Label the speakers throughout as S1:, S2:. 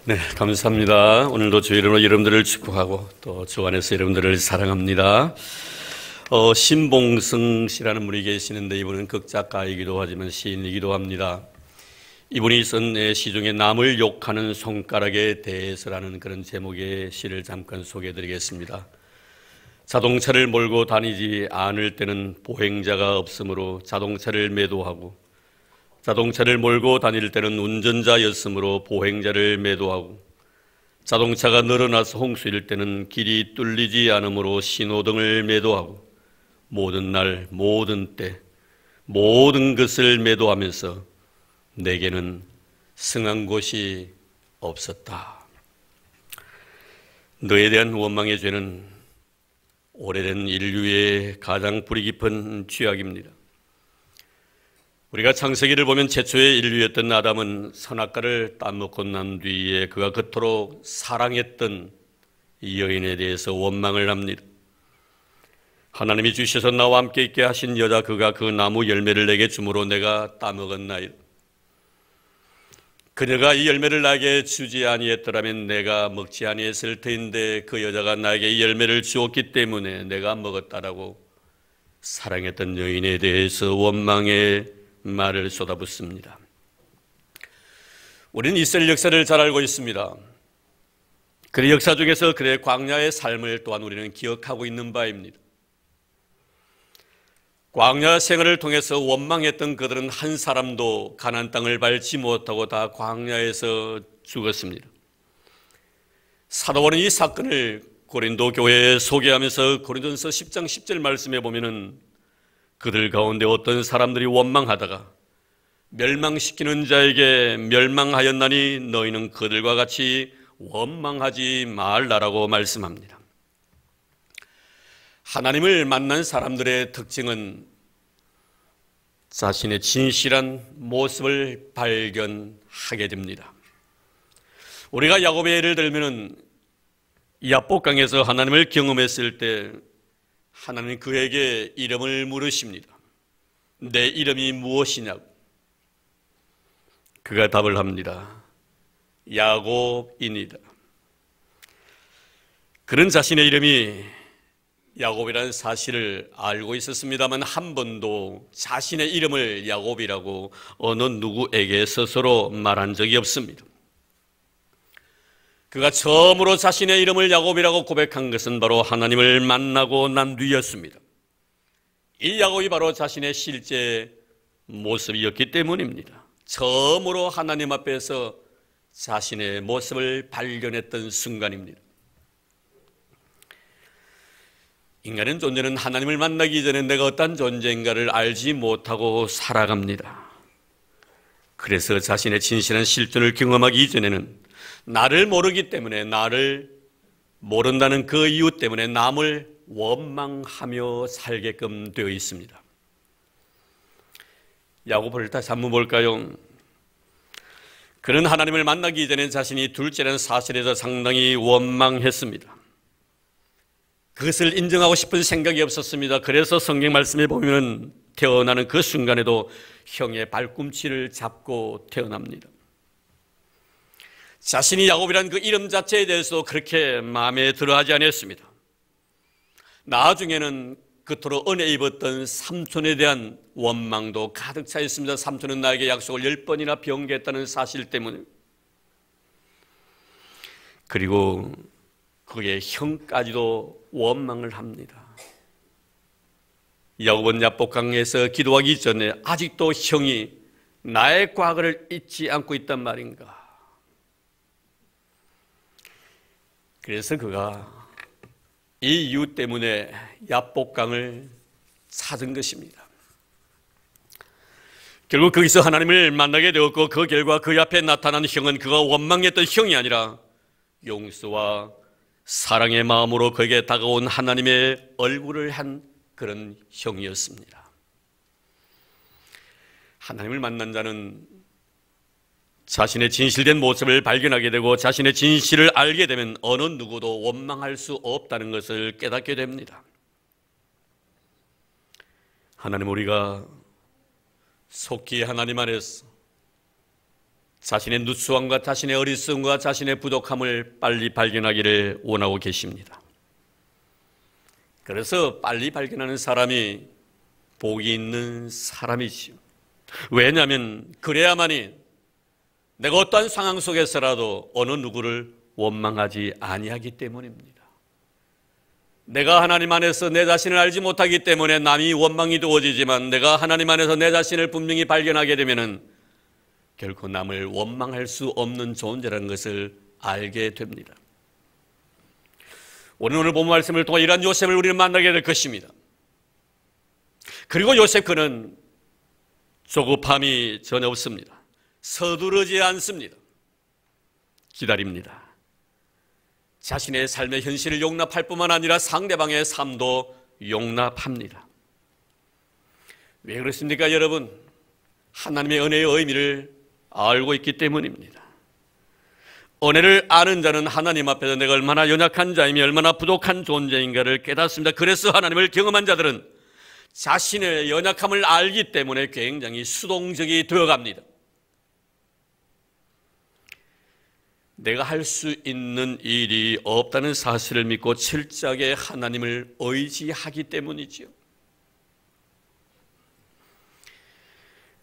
S1: 네, 감사합니다. 오늘도 주 이름으로 여러분들을 축복하고 또 주 안에서 여러분들을 사랑합니다. 신봉승 씨라는 분이 계시는데 이분은 극작가이기도 하지만 시인이기도 합니다. 이분이 쓴 시 중에 남을 욕하는 손가락에 대해서라는 그런 제목의 시를 잠깐 소개해드리겠습니다. 자동차를 몰고 다니지 않을 때는 보행자가 없으므로 자동차를 매도하고, 자동차를 몰고 다닐 때는 운전자였으므로 보행자를 매도하고, 자동차가 늘어나서 홍수일 때는 길이 뚫리지 않으므로 신호등을 매도하고, 모든 날 모든 때 모든 것을 매도하면서 내게는 승한 곳이 없었다. 너에 대한 원망의 죄는 오래된 인류의 가장 뿌리 깊은 죄악입니다. 우리가 창세기를 보면 최초의 인류였던 아담은 선악과를 따먹고 난 뒤에 그가 그토록 사랑했던 이 여인에 대해서 원망을 합니다. 하나님이 주셔서 나와 함께 있게 하신 여자 그가 그 나무 열매를 내게 주므로 내가 따먹었나이다. 그녀가 이 열매를 나에게 주지 아니했더라면 내가 먹지 아니했을 터인데 그 여자가 나에게 이 열매를 주었기 때문에 내가 먹었다라고 사랑했던 여인에 대해서 원망의 말을 쏟아붓습니다. 우리는 이스라엘 역사를 잘 알고 있습니다. 그의 역사 중에서 그의 광야의 삶을 또한 우리는 기억하고 있는 바입니다. 광야 생활을 통해서 원망했던 그들은 한 사람도 가나안 땅을 밟지 못하고 다 광야에서 죽었습니다. 사도 바울은 이 사건을 고린도 교회에 소개하면서 고린도전서 10장 10절 말씀에 보면은 그들 가운데 어떤 사람들이 원망하다가 멸망시키는 자에게 멸망하였나니 너희는 그들과 같이 원망하지 말라라고 말씀합니다. 하나님을 만난 사람들의 특징은 자신의 진실한 모습을 발견하게 됩니다. 우리가 야곱의 예를 들면 야복강에서 하나님을 경험했을 때 하나님 그에게 이름을 물으십니다. 내 이름이 무엇이냐고. 그가 답을 합니다. 야곱이니이다. 그는 자신의 이름이 야곱이라는 사실을 알고 있었습니다만 한 번도 자신의 이름을 야곱이라고 어느 누구에게 스스로 말한 적이 없습니다. 그가 처음으로 자신의 이름을 야곱이라고 고백한 것은 바로 하나님을 만나고 난 뒤였습니다. 이 야곱이 바로 자신의 실제 모습이었기 때문입니다. 처음으로 하나님 앞에서 자신의 모습을 발견했던 순간입니다. 인간은 존재는 하나님을 만나기 전에 내가 어떤 존재인가를 알지 못하고 살아갑니다. 그래서 자신의 진실한 실존을 경험하기 이전에는 나를 모르기 때문에, 나를 모른다는 그 이유 때문에 남을 원망하며 살게끔 되어 있습니다. 야곱을 다시 한번 볼까요? 그는 하나님을 만나기 이전에 자신이 둘째라는 사실에서 상당히 원망했습니다. 그것을 인정하고 싶은 생각이 없었습니다. 그래서 성경 말씀에 보면 태어나는 그 순간에도 형의 발꿈치를 잡고 태어납니다. 자신이 야곱이라는 그 이름 자체에 대해서 그렇게 마음에 들어하지 않았습니다. 나중에는 그토록 은혜 입었던 삼촌에 대한 원망도 가득 차 있습니다. 삼촌은 나에게 약속을 10번이나 변개했다는 사실 때문에. 그리고 그의 형까지도 원망을 합니다. 야곱은 야복강에서 기도하기 전에 아직도 형이 나의 과거를 잊지 않고 있단 말인가. 그래서 그가 이 이유 때문에 야복강을 찾은 것입니다. 결국 거기서 하나님을 만나게 되었고 그 결과 그 앞에 나타난 형은 그가 원망했던 형이 아니라 용서와 사랑의 마음으로 그에게 다가온 하나님의 얼굴을 한 그런 형이었습니다. 하나님을 만난 자는 자신의 진실된 모습을 발견하게 되고 자신의 진실을 알게 되면 어느 누구도 원망할 수 없다는 것을 깨닫게 됩니다. 하나님, 우리가 속히 하나님 안에서 자신의 누추함과 자신의 어리석음과 자신의 부족함을 빨리 발견하기를 원하고 계십니다. 그래서 빨리 발견하는 사람이 복이 있는 사람이지요. 왜냐하면 그래야만이 내가 어떠한 상황 속에서라도 어느 누구를 원망하지 아니하기 때문입니다. 내가 하나님 안에서 내 자신을 알지 못하기 때문에 남이 원망이 되어지지만 내가 하나님 안에서 내 자신을 분명히 발견하게 되면은 결코 남을 원망할 수 없는 존재라는 것을 알게 됩니다. 오늘 본 말씀을 통해 이러한 요셉을 우리는 만나게 될 것입니다. 그리고 요셉 그는 조급함이 전혀 없습니다. 서두르지 않습니다. 기다립니다. 자신의 삶의 현실을 용납할 뿐만 아니라 상대방의 삶도 용납합니다. 왜 그렇습니까, 여러분? 하나님의 은혜의 의미를 알고 있기 때문입니다. 은혜를 아는 자는 하나님 앞에서 내가 얼마나 연약한 자이며 얼마나 부족한 존재인가를 깨닫습니다. 그래서 하나님을 경험한 자들은 자신의 연약함을 알기 때문에 굉장히 수동적이 되어갑니다. 내가 할 수 있는 일이 없다는 사실을 믿고 철저하게 하나님을 의지하기 때문이지요.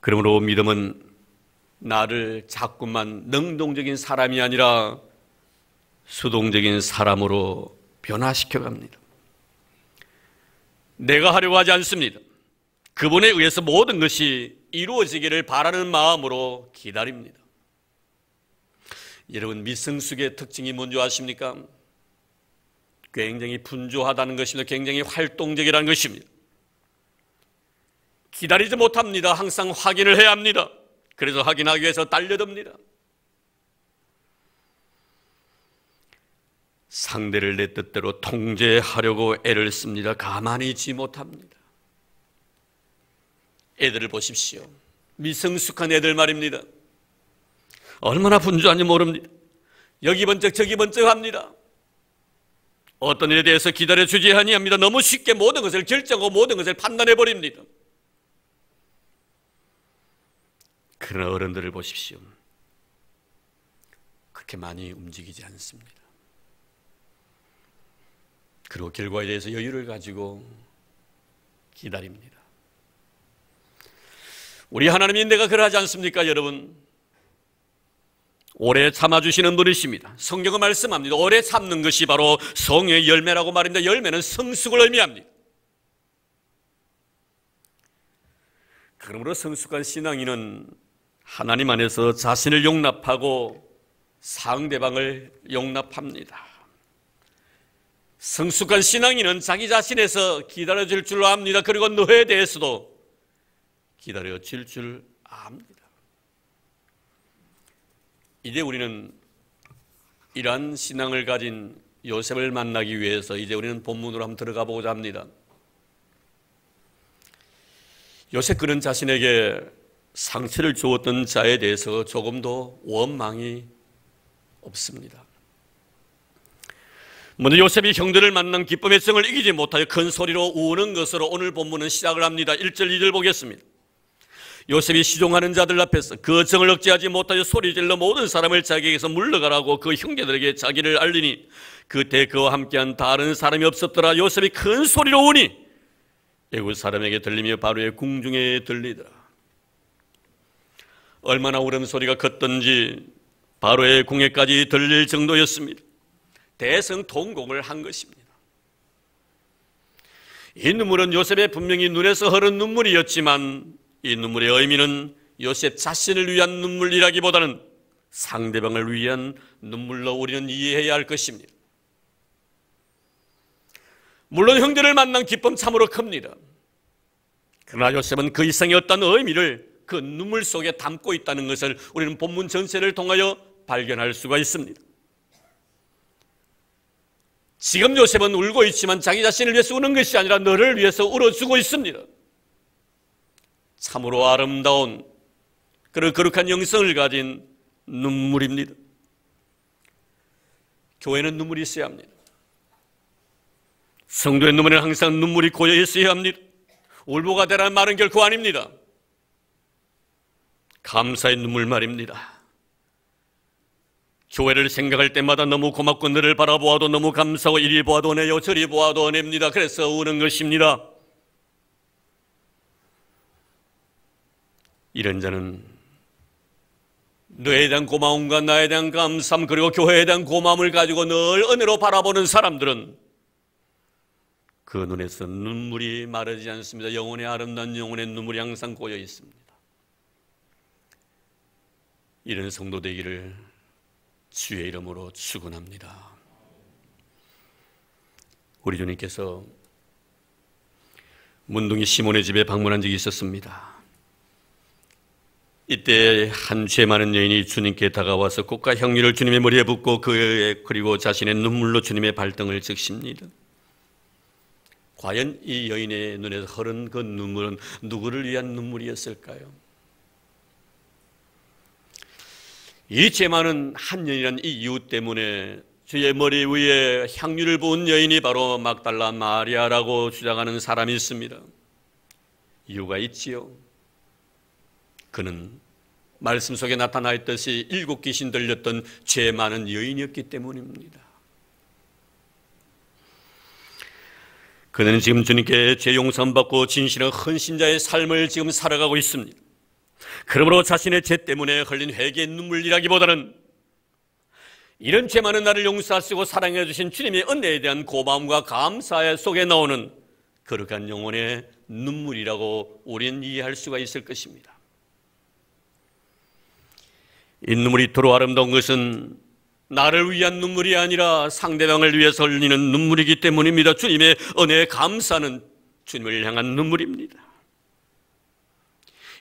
S1: 그러므로 믿음은 나를 자꾸만 능동적인 사람이 아니라 수동적인 사람으로 변화시켜 갑니다. 내가 하려고 하지 않습니다. 그분에 의해서 모든 것이 이루어지기를 바라는 마음으로 기다립니다. 여러분, 미성숙의 특징이 뭔지 아십니까? 굉장히 분주하다는 것입니다. 굉장히 활동적이라는 것입니다. 기다리지 못합니다. 항상 확인을 해야 합니다. 그래서 확인하기 위해서 달려듭니다. 상대를 내 뜻대로 통제하려고 애를 씁니다. 가만히 있지 못합니다. 애들을 보십시오. 미성숙한 애들 말입니다. 얼마나 분주한지 모릅니다. 여기 번쩍 저기 번쩍 합니다. 어떤 일에 대해서 기다려주지 아니합니다. 너무 쉽게 모든 것을 결정하고 모든 것을 판단해버립니다. 그러나 어른들을 보십시오. 그렇게 많이 움직이지 않습니다. 그리고 결과에 대해서 여유를 가지고 기다립니다. 우리 하나님이 내가 그러하지 않습니까, 여러분? 오래 참아주시는 분이십니다. 성경은 말씀합니다. 오래 참는 것이 바로 성령의 열매라고 말합니다. 열매는 성숙을 의미합니다. 그러므로 성숙한 신앙인은 하나님 안에서 자신을 용납하고 상대방을 용납합니다. 성숙한 신앙인은 자기 자신에서 기다려질 줄 압니다. 그리고 너에 대해서도 기다려질 줄 압니다. 이제 우리는 이러한 신앙을 가진 요셉을 만나기 위해서 이제 우리는 본문으로 한번 들어가 보고자 합니다. 요셉 그는 자신에게 상처를 주었던 자에 대해서 조금도 원망이 없습니다. 먼저 요셉이 형들을 만난 기쁨의 성을 이기지 못하여 큰 소리로 우는 것으로 오늘 본문은 시작을 합니다. 1절 2절 보겠습니다. 요셉이 시종하는 자들 앞에서 그 정을 억제하지 못하여 소리질러 모든 사람을 자기에게서 물러가라고 그 형제들에게 자기를 알리니 그때 그와 함께한 다른 사람이 없었더라. 요셉이 큰 소리로 우니 애굽 사람에게 들리며 바로의 궁중에 들리더라. 얼마나 울음소리가 컸던지 바로의 궁에까지 들릴 정도였습니다. 대성통곡을 한 것입니다. 이 눈물은 요셉의 분명히 눈에서 흐른 눈물이었지만 이 눈물의 의미는 요셉 자신을 위한 눈물이라기보다는 상대방을 위한 눈물로 우리는 이해해야 할 것입니다. 물론 형제를 만난 기쁨 참으로 큽니다. 그러나 요셉은 그 이상의 어떤 의미를 그 눈물 속에 담고 있다는 것을 우리는 본문 전체를 통하여 발견할 수가 있습니다. 지금 요셉은 울고 있지만 자기 자신을 위해서 우는 것이 아니라 너를 위해서 울어주고 있습니다. 참으로 아름다운 그런 거룩한 영성을 가진 눈물입니다. 교회는 눈물이 있어야 합니다. 성도의 눈물에는 항상 눈물이 고여 있어야 합니다. 울보가 되라는 말은 결코 아닙니다. 감사의 눈물 말입니다. 교회를 생각할 때마다 너무 고맙고 너를 바라보아도 너무 감사하고 이리 보아도 은혜요 저리 보아도 은혜입니다. 그래서 우는 것입니다. 이런 자는 너에 대한 고마움과 나에 대한 감사함 그리고 교회에 대한 고마움을 가지고 늘 은혜로 바라보는 사람들은 그 눈에서 눈물이 마르지 않습니다. 영혼의 아름다운 영혼의 눈물이 항상 고여 있습니다. 이런 성도 되기를 주의 이름으로 축원합니다. 우리 주님께서 문둥이 시몬의 집에 방문한 적이 있었습니다. 이때 한 죄 많은 여인이 주님께 다가와서 꽃과 향유를 주님의 머리에 붓고 그리고 자신의 눈물로 주님의 발등을 적십니다. 과연 이 여인의 눈에서 흐른 그 눈물은 누구를 위한 눈물이었을까요? 이 죄 많은 한 여인이라는 이 이유 때문에 주의 머리 위에 향유를 부은 여인이 바로 막달라 마리아라고 주장하는 사람이 있습니다. 이유가 있지요. 그는 말씀 속에 나타나 있듯이 7 귀신 들렸던 죄 많은 여인이었기 때문입니다. 그는 지금 주님께 죄 용서받고 진실한 헌신자의 삶을 지금 살아가고 있습니다. 그러므로 자신의 죄 때문에 흘린 회개의 눈물이라기보다는 이런 죄 많은 나를 용서하시고 사랑해 주신 주님의 은혜에 대한 고마움과 감사 속에 나오는 거룩한 영혼의 눈물이라고 우리는 이해할 수가 있을 것입니다. 이 눈물이 도로 아름다운 것은 나를 위한 눈물이 아니라 상대방을 위해서 흘리는 눈물이기 때문입니다. 주님의 은혜에 감사는 주님을 향한 눈물입니다.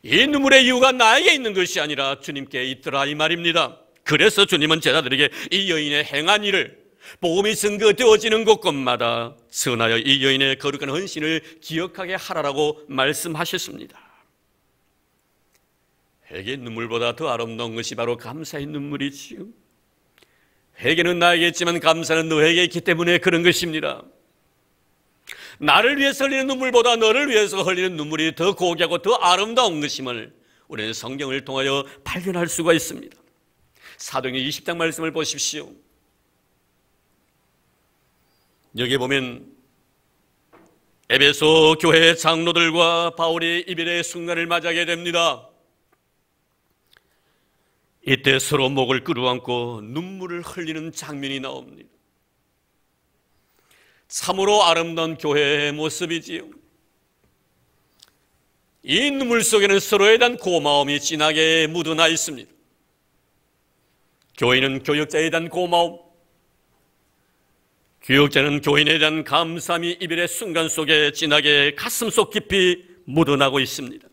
S1: 이 눈물의 이유가 나에게 있는 것이 아니라 주님께 있더라 이 말입니다. 그래서 주님은 제자들에게 이 여인의 행한 일을 복음이 증거되어지는 곳곳마다 선하여 이 여인의 거룩한 헌신을 기억하게 하라고 말씀하셨습니다. 회개의 눈물보다 더 아름다운 것이 바로 감사의 눈물이지요. 회개는 나에게 있지만 감사는 너에게 있기 때문에 그런 것입니다. 나를 위해서 흘리는 눈물보다 너를 위해서 흘리는 눈물이 더 고귀하고 더 아름다운 것임을 우리는 성경을 통하여 발견할 수가 있습니다. 사도행전 20장 말씀을 보십시오. 여기 보면 에베소 교회 장로들과 바울이 이별의 순간을 맞이하게 됩니다. 이때 서로 목을 끌어안고 눈물을 흘리는 장면이 나옵니다. 참으로 아름다운 교회의 모습이지요. 이 눈물 속에는 서로에 대한 고마움이 진하게 묻어나 있습니다. 교인은 교역자에 대한 고마움, 교역자는 교인에 대한 감사함이 이별의 순간 속에 진하게 가슴속 깊이 묻어나고 있습니다.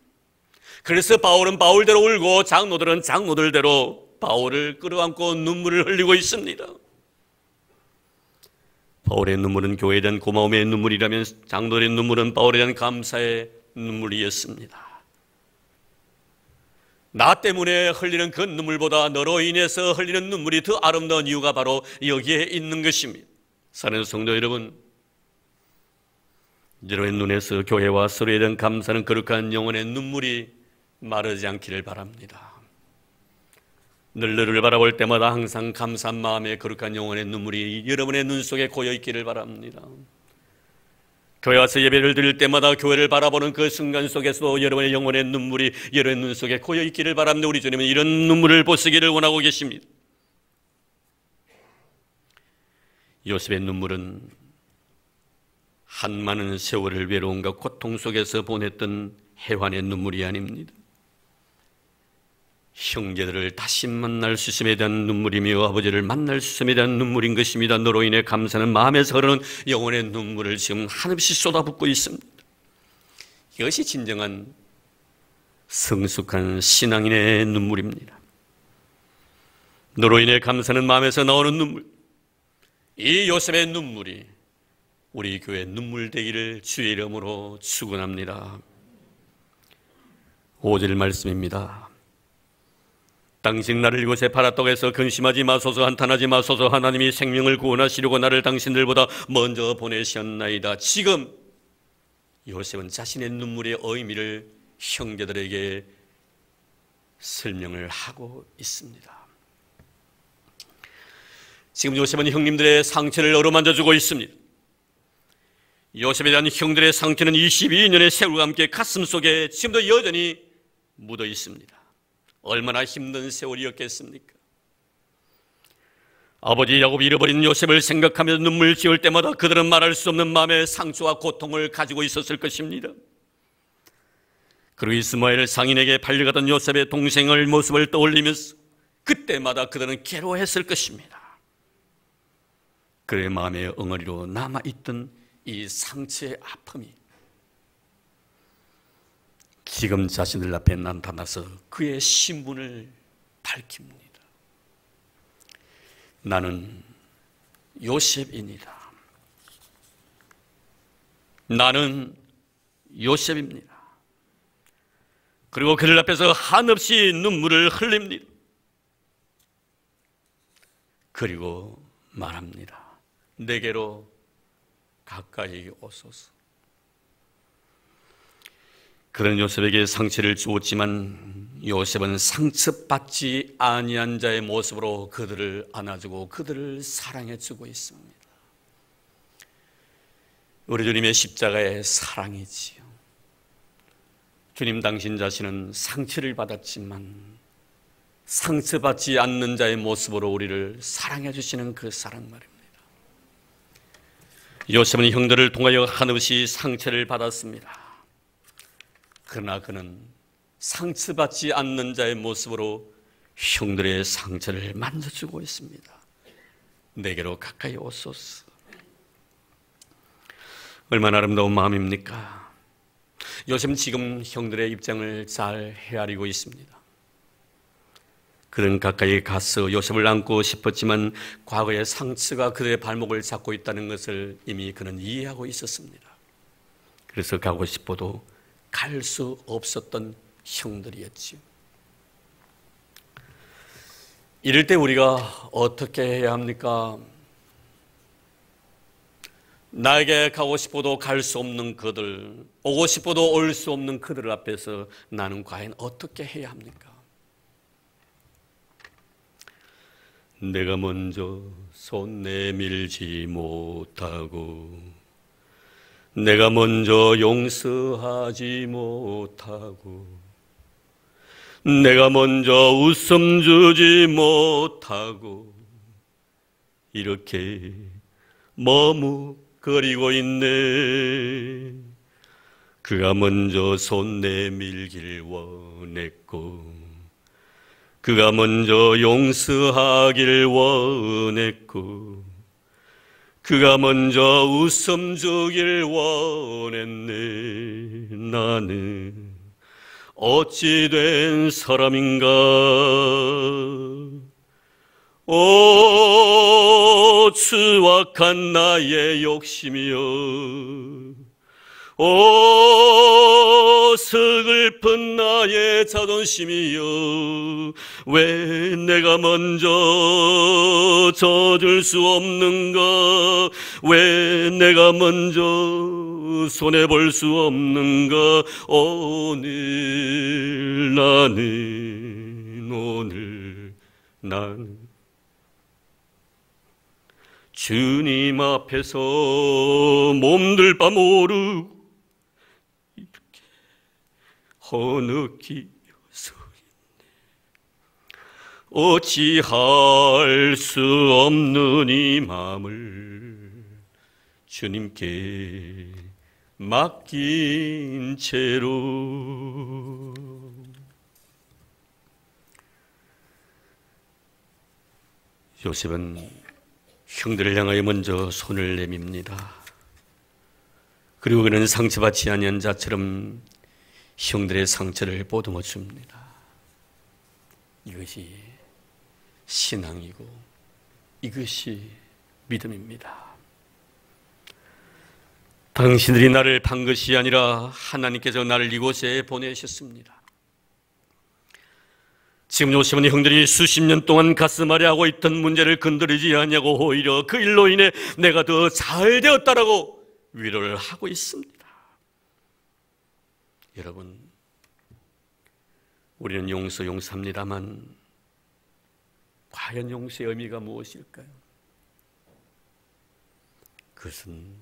S1: 그래서 바울은 바울대로 울고 장로들은 장로들대로 바울을 끌어안고 눈물을 흘리고 있습니다. 바울의 눈물은 교회에 대한 고마움의 눈물이라면 장로들의 눈물은 바울에 대한 감사의 눈물이었습니다. 나 때문에 흘리는 그 눈물보다 너로 인해서 흘리는 눈물이 더 아름다운 이유가 바로 여기에 있는 것입니다. 사랑하는 성도 여러분, 여러분의 눈에서 교회와 서로에 대한 감사는 거룩한 영혼의 눈물이 마르지 않기를 바랍니다. 늘 너를 바라볼 때마다 항상 감사한 마음에 거룩한 영혼의 눈물이 여러분의 눈 속에 고여 있기를 바랍니다. 교회 와서 예배를 드릴 때마다 교회를 바라보는 그 순간 속에서도 여러분의 영혼의 눈물이 여러분의 눈 속에 고여 있기를 바랍니다. 우리 주님은 이런 눈물을 보시기를 원하고 계십니다. 요셉의 눈물은 한 많은 세월을 외로움과 고통 속에서 보냈던 해환의 눈물이 아닙니다. 형제들을 다시 만날 수 있음에 대한 눈물이며 아버지를 만날 수 있음에 대한 눈물인 것입니다. 너로 인해 감사는 마음에서 흐르는 영혼의 눈물을 지금 한없이 쏟아붓고 있습니다. 이것이 진정한 성숙한 신앙인의 눈물입니다. 너로 인해 감사는 마음에서 나오는 눈물, 이 요셉의 눈물이 우리 교회 눈물 되기를 주의 이름으로 축원합니다. 5절 말씀입니다. 당신 나를 이곳에 팔았다고 근심하지 마소서, 한탄하지 마소서. 하나님이 생명을 구원하시려고 나를 당신들보다 먼저 보내셨나이다. 지금 요셉은 자신의 눈물의 의미를 형제들에게 설명을 하고 있습니다. 지금 요셉은 형님들의 상처를 어루만져주고 있습니다. 요셉에 대한 형들의 상처는 22년의 세월과 함께 가슴속에 지금도 여전히 묻어 있습니다. 얼마나 힘든 세월이었겠습니까? 아버지 야곱이 잃어버린 요셉을 생각하며 눈물 지을 때마다 그들은 말할 수 없는 마음의 상처와 고통을 가지고 있었을 것입니다. 그리고 이스마엘 상인에게 팔려가던 요셉의 동생의 모습을 떠올리면서 그때마다 그들은 괴로워했을 것입니다. 그의 마음의 엉어리로 남아있던 이 상처의 아픔이 지금 자신들 앞에 나타나서 그의 신분을 밝힙니다. 나는 요셉입니다. 나는 요셉입니다. 그리고 그들 앞에서 한없이 눈물을 흘립니다. 그리고 말합니다. 내게로 가까이 오소서. 그런 요셉에게 상처를 주었지만 요셉은 상처받지 아니한 자의 모습으로 그들을 안아주고 그들을 사랑해주고 있습니다. 우리 주님의 십자가의 사랑이지요. 주님 당신 자신은 상처를 받았지만 상처받지 않는 자의 모습으로 우리를 사랑해 주시는 그 사랑 말입니다. 요셉은 형들을 통하여 한없이 상처를 받았습니다. 그러나 그는 상처받지 않는 자의 모습으로 형들의 상처를 만져주고 있습니다. 내게로 가까이 오소서. 얼마나 아름다운 마음입니까? 요셉은 지금 형들의 입장을 잘 헤아리고 있습니다. 그는 가까이 가서 요셉을 안고 싶었지만 과거의 상처가 그들의 발목을 잡고 있다는 것을 이미 그는 이해하고 있었습니다. 그래서 가고 싶어도 갈 수 없었던 형들이었지요. 이럴 때 우리가 어떻게 해야 합니까? 나에게 가고 싶어도 갈 수 없는 그들, 오고 싶어도 올 수 없는 그들 앞에서 나는 과연 어떻게 해야 합니까? 내가 먼저 손 내밀지 못하고 내가 먼저 용서하지 못하고 내가 먼저 웃음 주지 못하고 이렇게 머뭇거리고 있네. 그가 먼저 손 내밀길 원했고 그가 먼저 용서하길 원했고 그가 먼저 웃음 주길 원했네. 나는 어찌 된 사람인가. 오 추악한 나의 욕심이여, 오 서글픈 나의 자존심이여, 왜 내가 먼저 져줄 수 없는가, 왜 내가 먼저 손해볼 수 없는가. 오늘 나는 주님 앞에서 몸둘 바 모르고 이렇게 허느끼어서 어찌할 수 없는 이 마음을 주님께 맡긴 채로. 요셉은 형들을 향하여 먼저 손을 내밉니다. 그리고 그는 상처받지 아니한 자처럼 형들의 상처를 보듬어 줍니다. 이것이 신앙이고 이것이 믿음입니다. 당신들이 나를 판 것이 아니라 하나님께서 나를 이곳에 보내셨습니다. 지금 요셉은 형들이 수십 년 동안 가슴 아래 하고 있던 문제를 건드리지 않냐고 오히려 그 일로 인해 내가 더 잘 되었다라고 위로를 하고 있습니다. 여러분, 우리는 용서합니다만 과연 용서의 의미가 무엇일까요? 그것은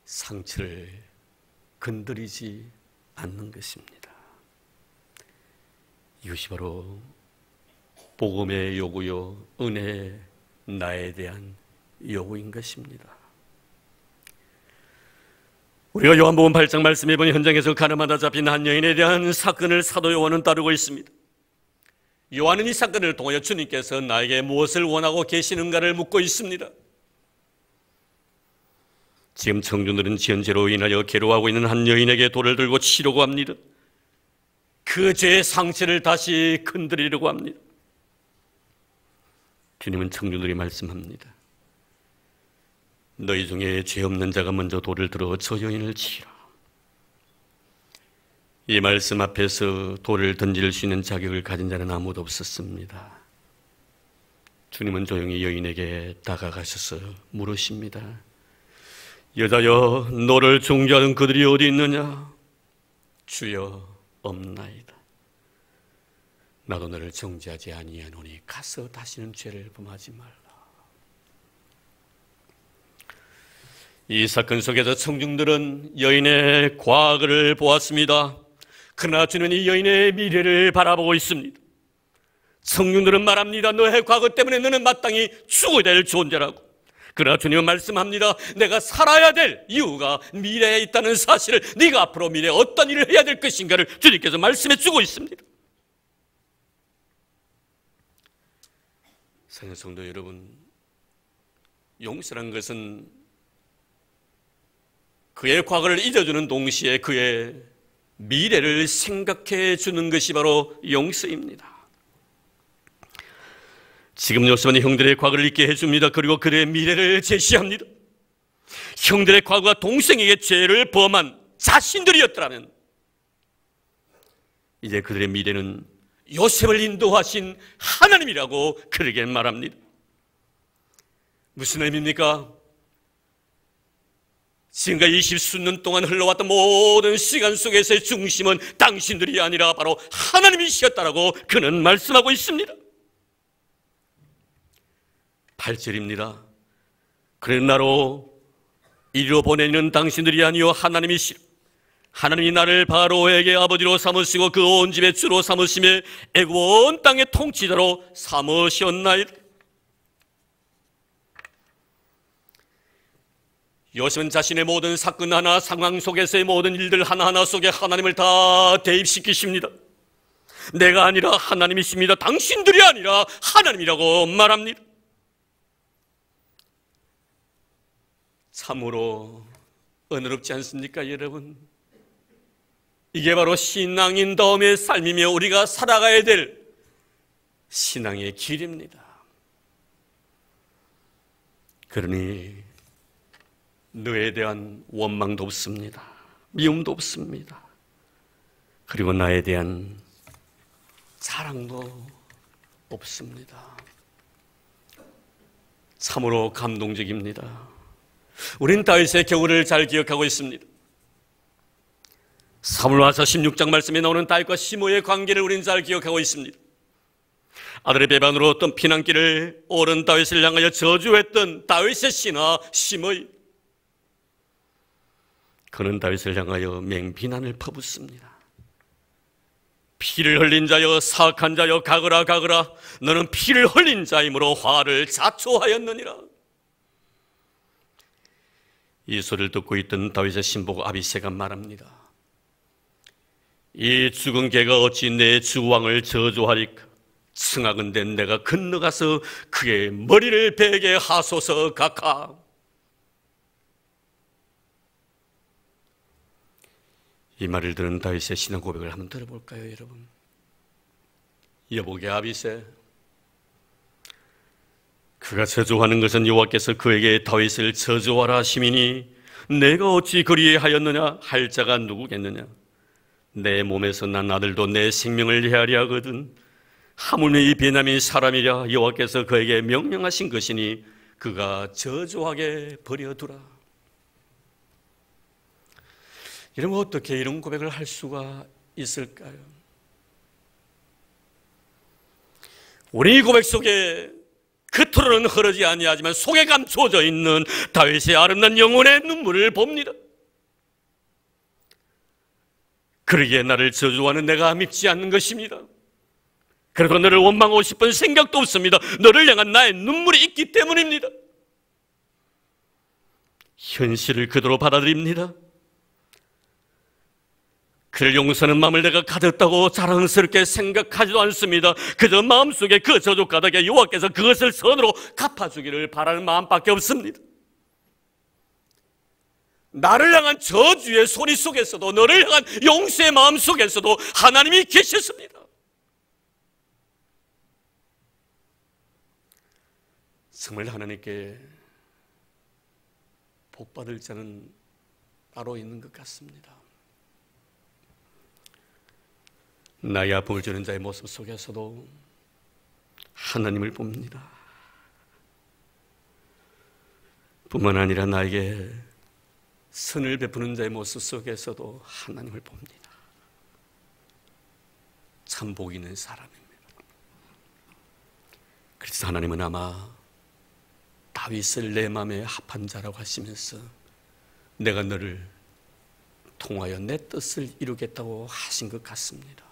S1: 상처를 건드리지 않는 것입니다. 이것이 바로 복음의 요구요, 은혜의 나에 대한 요구인 것입니다. 우리가 요한복음 8장 말씀해 보니 현장에서 가늠하다 잡힌 한 여인에 대한 사건을 사도 요한은 따르고 있습니다. 요한은 이 사건을 통하여 주님께서 나에게 무엇을 원하고 계시는가를 묻고 있습니다. 지금 청중들은 지연죄로 인하여 괴로워하고 있는 한 여인에게 돌을 들고 치려고 합니다. 그 죄의 상처를 다시 건드리려고 합니다. 주님은 청중들이 말씀합니다. 너희 중에 죄 없는 자가 먼저 돌을 들어 저 여인을 치라. 이 말씀 앞에서 돌을 던질 수 있는 자격을 가진 자는 아무도 없었습니다. 주님은 조용히 여인에게 다가가셔서 물으십니다. 여자여, 너를 중죄하는 그들이 어디 있느냐? 주여, 없나이다. 나도 너를 정죄하지 아니하노니 가서 다시는 죄를 범하지 말라. 이 사건 속에서 청중들은 여인의 과거를 보았습니다. 그러나 주는 이 여인의 미래를 바라보고 있습니다. 청중들은 말합니다. 너의 과거 때문에 너는 마땅히 죽어야 될 존재라고. 그러나 주님은 말씀합니다. 내가 살아야 될 이유가 미래에 있다는 사실을, 네가 앞으로 미래에 어떤 일을 해야 될 것인가를 주님께서 말씀해 주고 있습니다. 사랑하는 성도 여러분, 용서란 것은 그의 과거를 잊어주는 동시에 그의 미래를 생각해 주는 것이 바로 용서입니다. 지금 요셉은 형들의 과거를 잊게 해줍니다. 그리고 그들의 미래를 제시합니다. 형들의 과거가 동생에게 죄를 범한 자신들이었더라면 이제 그들의 미래는 요셉을 인도하신 하나님이라고 그에게 말합니다. 무슨 의미입니까? 지금까지 20수년 동안 흘러왔던 모든 시간 속에서의 중심은 당신들이 아니라 바로 하나님이셨다라고 그는 말씀하고 있습니다. 8절입니다. 그래 나로 이리로 보내는 당신들이 아니요 하나님이시라. 하나님이 나를 바로에게 아버지로 삼으시고 그 온 집의 주로 삼으심에 애굽 온 땅의 통치자로 삼으셨나이다. 요셉은 자신의 모든 사건 하나, 상황 속에서의 모든 일들 하나하나 속에 하나님을 다 대입시키십니다. 내가 아니라 하나님이십니다. 당신들이 아니라 하나님이라고 말합니다. 참으로 은혜롭지 않습니까, 여러분? 이게 바로 신앙인 다음의 삶이며 우리가 살아가야 될 신앙의 길입니다. 그러니 너에 대한 원망도 없습니다. 미움도 없습니다. 그리고 나에 대한 자랑도 없습니다. 참으로 감동적입니다. 우린 다윗의 경우를 잘 기억하고 있습니다. 사무엘하서 16장 말씀에 나오는 다윗과 시므이의 관계를 우린 잘 기억하고 있습니다. 아들의 배반으로 어떤 피난길을 오른 다윗을 향하여 저주했던 다윗의 신하 시므이, 그는 다윗을 향하여 맹비난을 퍼붓습니다. 피를 흘린 자여, 사악한 자여, 가거라 가거라. 너는 피를 흘린 자이므로 화를 자초하였느니라. 이 소리를 듣고 있던 다윗의 신복 아비새가 말합니다. 이 죽은 개가 어찌 내 주왕을 저주하리까? 승하건대 내가 건너가서 그의 머리를 베게 하소서 각하. 이 말을 들은 다윗의 신앙 고백을 한번 들어볼까요, 여러분? 여보게 아비새, 그가 저주하는 것은 여호와께서 그에게 다윗을 저주하라 하심이니 내가 어찌 그리하였느냐? 할 자가 누구겠느냐? 내 몸에서 난 아들도 내 생명을 헤아려 하거든. 하물며 이 베냐민 사람이랴. 여호와께서 그에게 명령하신 것이니 그가 저주하게 버려두라. 이러면 어떻게 이런 고백을 할 수가 있을까요? 우리 고백 속에 겉으로는 흐르지 아니하지만 속에 감춰져 있는 다윗의 아름다운 영혼의 눈물을 봅니다. 그러기에 나를 저주하는 내가 밉지 않는 것입니다. 그래도 너를 원망하고 싶은 생각도 없습니다. 너를 향한 나의 눈물이 있기 때문입니다. 현실을 그대로 받아들입니다. 그를 용서하는 마음을 내가 가졌다고 자랑스럽게 생각하지도 않습니다. 그저 마음속에 그 저주 가득에 여호와께서 그것을 선으로 갚아주기를 바라는 마음밖에 없습니다. 나를 향한 저주의 소리 속에서도, 너를 향한 용서의 마음 속에서도 하나님이 계셨습니다. 정말 하나님께 복받을 자는 따로 있는 것 같습니다. 나의 아픔을 주는 자의 모습 속에서도 하나님을 봅니다. 뿐만 아니라 나에게 선을 베푸는 자의 모습 속에서도 하나님을 봅니다. 참 복 있는 사람입니다. 그래서 하나님은 아마 다윗을 내 마음에 합한 자라고 하시면서 내가 너를 통하여 내 뜻을 이루겠다고 하신 것 같습니다.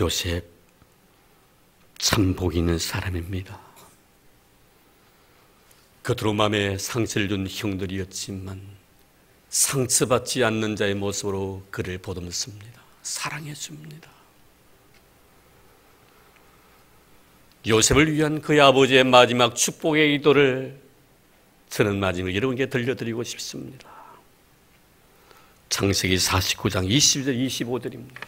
S1: 요셉 참 복 있는 사람입니다. 겉으로 마음에 상처를 준 형들이었지만 상처받지 않는 자의 모습으로 그를 보듬습니다. 사랑해 줍니다. 요셉을 위한 그의 아버지의 마지막 축복의 기도를 저는 마지막에 여러분께 들려드리고 싶습니다. 창세기 49장 20절 25절입니다.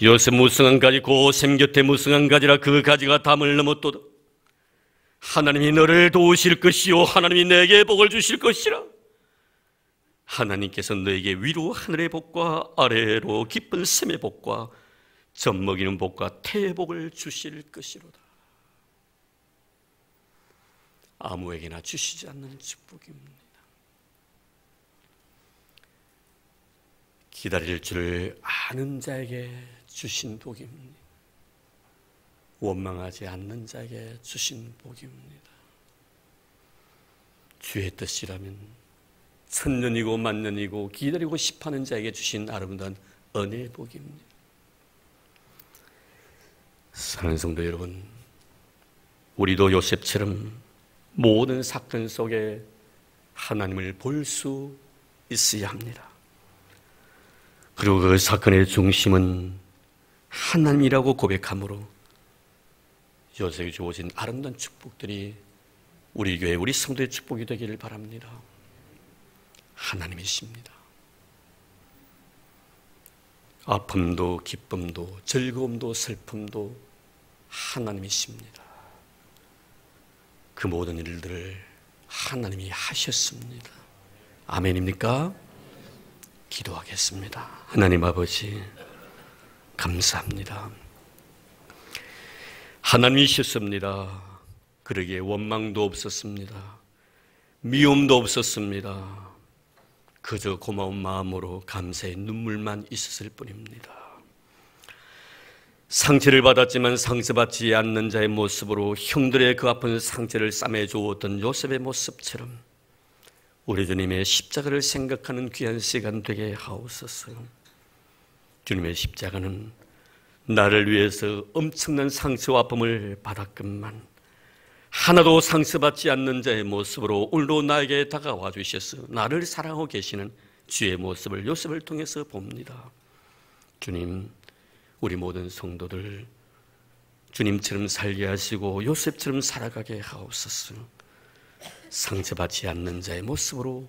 S1: 요셉 무성한 가지 고샘 곁에 무성한 가지라 그 가지가 담을 넘었도다. 하나님이 너를 도우실 것이요 하나님이 내게 복을 주실 것이라. 하나님께서 너에게 위로 하늘의 복과 아래로 깊은 샘의 복과 젖먹이는 복과 태의 복을 주실 것이로다. 아무에게나 주시지 않는 축복입니다. 기다릴 줄을 아는 자에게 주신 복입니다. 원망하지 않는 자에게 주신 복입니다. 주의 뜻이라면 천년이고 만년이고 기다리고 싶어하는 자에게 주신 아름다운 은혜의 복입니다. 사랑하는 성도 여러분, 우리도 요셉처럼 모든 사건 속에 하나님을 볼 수 있어야 합니다. 그리고 그 사건의 중심은 하나님이라고 고백함으로 요셉이 주어진 아름다운 축복들이 우리 교회, 우리 성도의 축복이 되기를 바랍니다. 하나님이십니다. 아픔도 기쁨도 즐거움도 슬픔도 하나님이십니다. 그 모든 일들을 하나님이 하셨습니다. 아멘입니까? 기도하겠습니다. 하나님 아버지, 감사합니다. 하나님이셨습니다. 그러기에 원망도 없었습니다. 미움도 없었습니다. 그저 고마운 마음으로 감사의 눈물만 있었을 뿐입니다. 상처를 받았지만 상처받지 않는 자의 모습으로 형들의 그 아픈 상처를 싸매 주었던 요셉의 모습처럼 우리 주님의 십자가를 생각하는 귀한 시간 되게 하옵소서. 주님의 십자가는 나를 위해서 엄청난 상처와 아픔을 받았건만 하나도 상처받지 않는 자의 모습으로 오늘도 나에게 다가와 주셔서 나를 사랑하고 계시는 주의 모습을 요셉을 통해서 봅니다. 주님, 우리 모든 성도들 주님처럼 살게 하시고 요셉처럼 살아가게 하옵소서. 상처받지 않는 자의 모습으로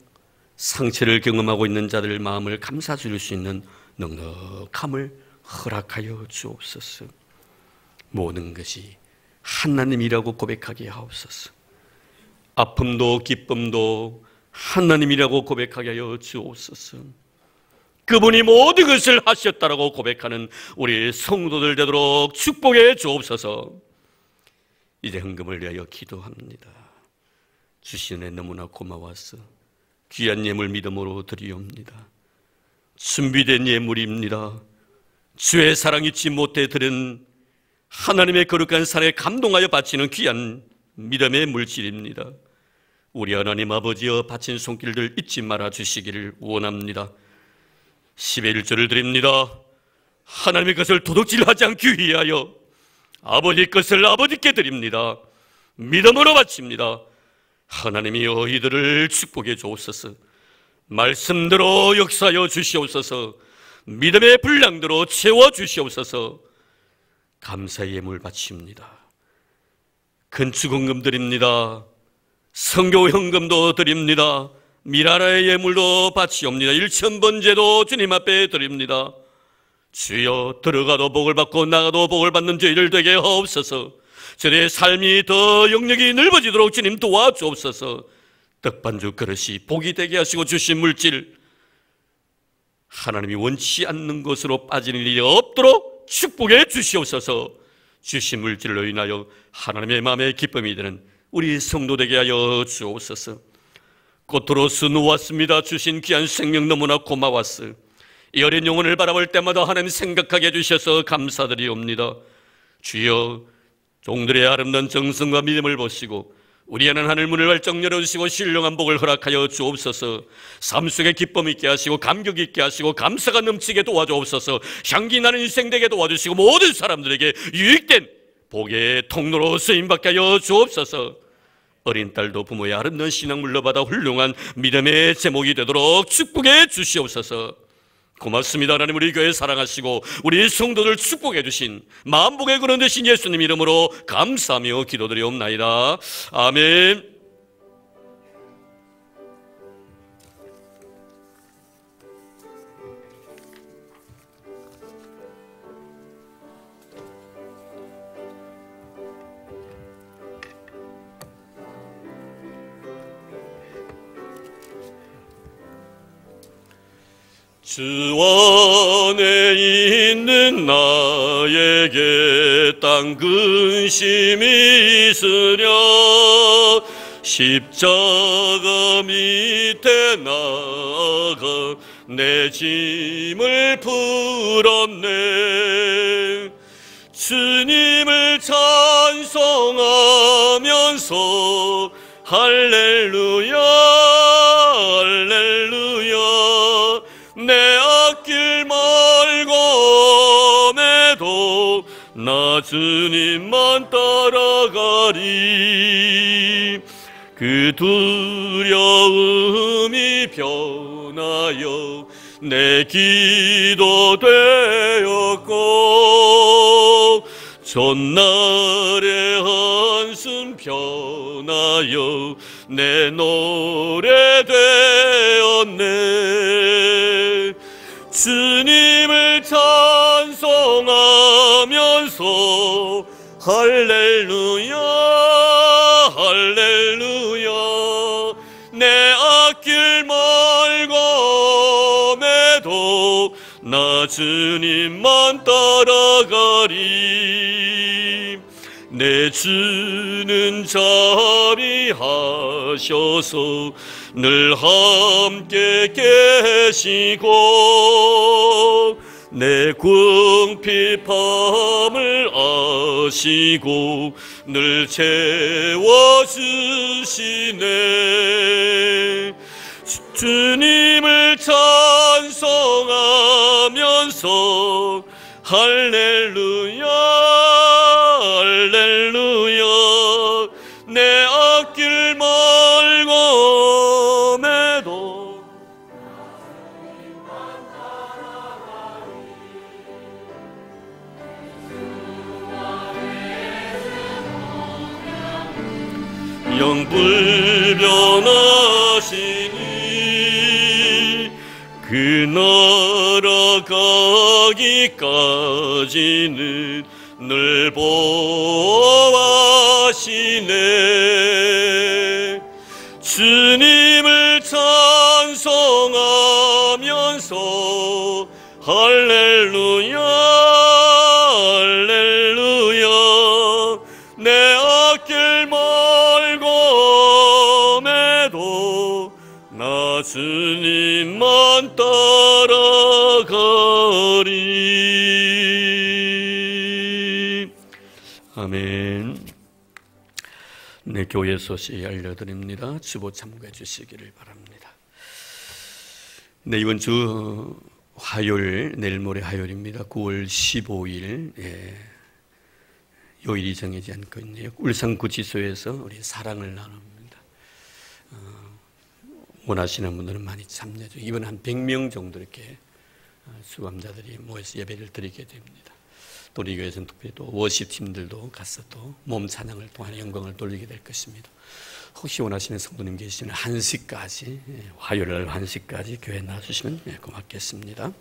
S1: 상처를 경험하고 있는 자들 마음을 감싸 줄 수 있는 넉넉함을 허락하여 주옵소서. 모든 것이 하나님이라고 고백하게 하옵소서. 아픔도 기쁨도 하나님이라고 고백하게 하여 주옵소서. 그분이 모든 것을 하셨다라고 고백하는 우리 성도들 되도록 축복해 주옵소서. 이제 헌금을 위하여 기도합니다. 주신 은혜 너무나 고마워서 귀한 예물 믿음으로 드리옵니다. 준비된 예물입니다. 주의 사랑 잊지 못해 드린 하나님의 거룩한 살에 감동하여 바치는 귀한 믿음의 물질입니다. 우리 하나님 아버지여 바친 손길들 잊지 말아 주시기를 원합니다. 10의 1조를 드립니다. 하나님의 것을 도둑질하지 않기 위하여 아버지 것을 아버지께 드립니다. 믿음으로 바칩니다. 하나님이여 이들을 축복해 주옵소서. 말씀대로 역사하여 주시옵소서. 믿음의 분량대로 채워 주시옵소서. 감사의 예물 바칩니다. 건축헌금 드립니다. 성교 헌금도 드립니다. 미라라의 예물도 바치옵니다. 1000번제도 주님 앞에 드립니다. 주여 들어가도 복을 받고 나가도 복을 받는 저희들 되게 하옵소서. 저의 삶이 더 영역이 넓어지도록 주님 도와주옵소서. 떡반죽 그릇이 복이 되게 하시고 주신 물질 하나님이 원치 않는 것으로 빠지는 일이 없도록 축복해 주시옵소서. 주신 물질로 인하여 하나님의 마음의 기쁨이 되는 우리 성도 되게 하여 주옵소서. 꽃으로서 놓았습니다. 주신 귀한 생명 너무나 고마웠어. 이 어린 영혼을 바라볼 때마다 하나님 생각하게 해주셔서 감사드리옵니다. 주여 종들의 아름다운 정성과 믿음을 보시고 우리 안은 하늘 문을 활짝 열어주시고 신령한 복을 허락하여 주옵소서. 삶 속에 기쁨 있게 하시고 감격 있게 하시고 감사가 넘치게 도와주옵소서. 향기 나는 인생 되게 도와주시고 모든 사람들에게 유익된 복의 통로로 쓰임받게 하여 주옵소서. 어린 딸도 부모의 아름다운 신앙 물러받아 훌륭한 믿음의 제목이 되도록 축복해 주시옵소서. 고맙습니다. 하나님 우리 교회 사랑하시고 우리 성도들 축복해 주신 만복의 근원 되신 예수님 이름으로 감사하며 기도드리옵나이다. 아멘. 주 안에 있는 나에게 땅 근심이 있으랴. 십자가 밑에 나가 내 짐을 풀었네. 주님을 찬송하면서 할렐루야 할렐루야. 내 앞길 멀검에도 나 주님만 따라가리. 그 두려움이 변하여 내 기도 되었고 전날의 한숨 변하여 내 노래 되었네. 주님을 찬송하면서 할렐루야 할렐루야. 내 앞길 멀검에도 나 주님만 따라가리. 내 주는 자비하셔서 늘 함께 계시고 내 궁핍함을 아시고 늘 채워주시네. 주님을 찬송하면서 할렐루야 할렐루야. 내 앞길 멀검에도 영불변하시니 그 나라 가기까지는 늘 보호하시네. 주님을 찬송하면서 할렐루야 할렐루야. 내 앞길 멀검에도 나 주님만 따라가리. 아멘. 네, 교회 소식 알려드립니다. 주보 참고해 주시기를 바랍니다. 네, 이번 주 화요일, 내일 모레 화요일입니다. 9월 15일, 요일이 정해지 않고 있네요. 울산구치소에서 우리 사랑을 나눕니다. 원하시는 분들은 많이 참여해 주시고, 이번에 한 100명 정도 이렇게 수감자들이 모여서 예배를 드리게 됩니다. 또 우리 교회에서는 특별히 또 워십팀들도 가서 또 몸 찬양을 통한 영광을 돌리게 될 것입니다. 혹시 원하시는 성도님 계시면 1시까지, 화요일 1시까지 교회에 나와주시면 고맙겠습니다.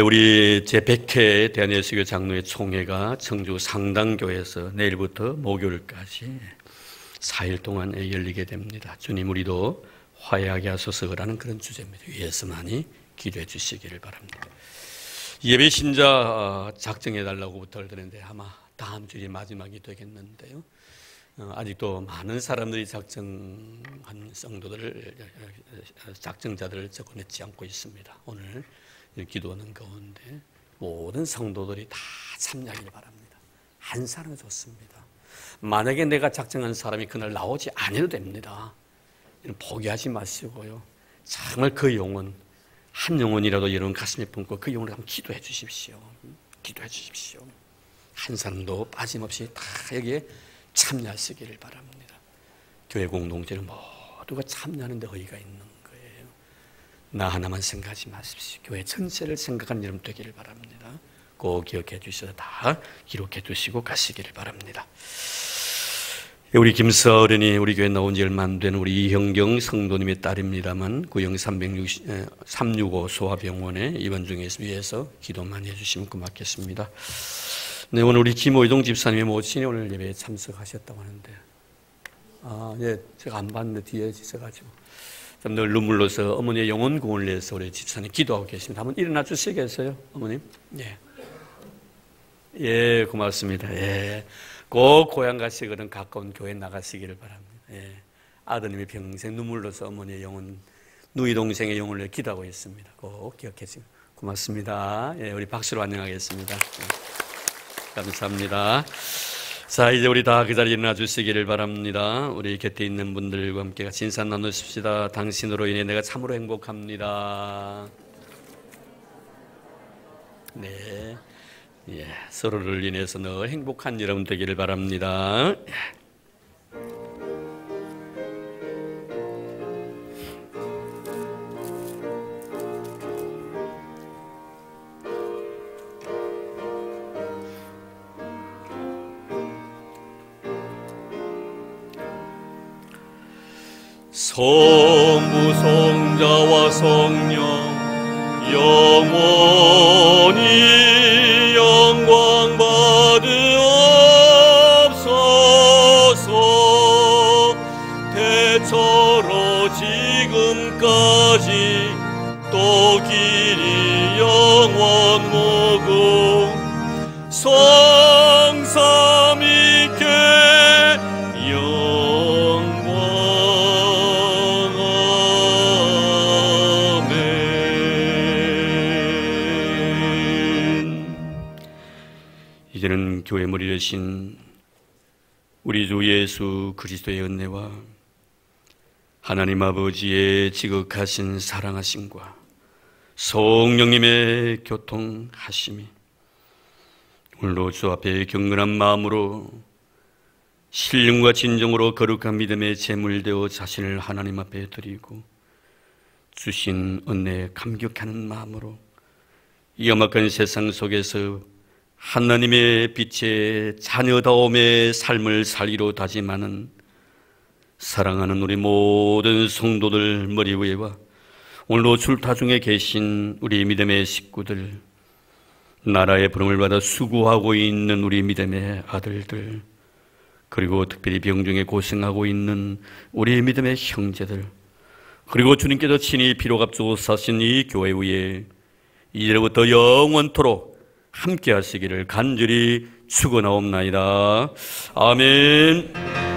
S1: 우리 제100회 대한예수교 장로회 총회가 청주 상당교회에서 내일부터 목요일까지 4일 동안 열리게 됩니다. 주님, 우리도 화해하게 하소서라는 그런 주제입니다. 위에서 많이 기도해 주시기를 바랍니다. 예배 신자 작정해 달라고 부탁을 드렸는데 아마 다음 주이 마지막이 되겠는데요. 아직도 많은 사람들이 작정한 성도들을, 작정자들을 적어내지 않고 있습니다. 오늘 기도하는 가운데 모든 성도들이 다 참여하기를 바랍니다. 한 사람이 좋습니다. 만약에 내가 작정한 사람이 그날 나오지 않아도 됩니다. 포기하지 마시고요. 정말 그 영혼, 한 영혼이라도 여러분 가슴에 품고 그 영혼을 한번 기도해 주십시오. 기도해 주십시오. 한 사람도 빠짐없이 다 여기에 참여하시기를 바랍니다. 교회 공동체는 모두가 참여하는 데 의의가 있는 거예요. 나 하나만 생각하지 마십시오. 교회 전체를 생각하는 여러분 되기를 바랍니다. 꼭 기억해 주셔서 다 기록해 두시고 가시기를 바랍니다. 우리 김서 어른이 우리 교회 나온 지 얼마 안 된 우리 이형경 성도님의 딸입니다만 구형 365 소아병원에 입원 중에 위해서 기도 많이 해주시면 고맙겠습니다. 네, 오늘 우리 김호이동 집사님의 모친이 오늘 예배에 참석하셨다고 하는데, 예, 제가 안 봤는데 뒤에 있어가지고 좀 늘 눈물로서 어머니의 영혼 구원을 위해서 우리 집사님 기도하고 계십니다. 한번 일어나 주시겠어요, 어머님? 예, 예, 고맙습니다. 예. 꼭 고향 가시거든 가까운 교회 나가시기를 바랍니다. 예. 아드님이 평생 눈물로서 어머니의 영혼, 누이 동생의 영혼을 기도하고 있습니다. 꼭 기억해 주시고 고맙습니다. 예, 우리 박수로 환영하겠습니다. 예. 감사합니다. 자, 이제 우리 다 그 자리에 일어나 주시기를 바랍니다. 우리 곁에 있는 분들과 함께 같이 인사 나누십시다. 당신으로 인해 내가 참으로 행복합니다. 네. 예, 서로를 인해서 늘 행복한 여러분 되기를 바랍니다. 성부, 성자와 성령 영원히 영광 받으옵소서. 대처로 지금까지 또 길이 영원 모금 성삼위께 영광. 아멘. 이제는 교회 머리 되신 우리 주 예수 그리스도의 은혜와 하나님 아버지의 지극하신 사랑하심과 성령님의 교통하심이 오늘도 주 앞에 경건한 마음으로 신령과 진정으로 거룩한 믿음의 제물되어 자신을 하나님 앞에 드리고 주신 은혜에 감격하는 마음으로 이 험악한 세상 속에서 하나님의 빛의 자녀다움의 삶을 살기로 다짐하는 사랑하는 우리 모든 성도들 머리 위에와 오늘도 줄타 중에 계신 우리 믿음의 식구들, 나라의 부름을 받아 수고하고 있는 우리 믿음의 아들들, 그리고 특별히 병중에 고생하고 있는 우리 믿음의 형제들, 그리고 주님께서 친히 피로 값주고 사신 이 교회 위에 이제부터 영원토록 함께 하시기를 간절히 축원하옵나이다. 아멘.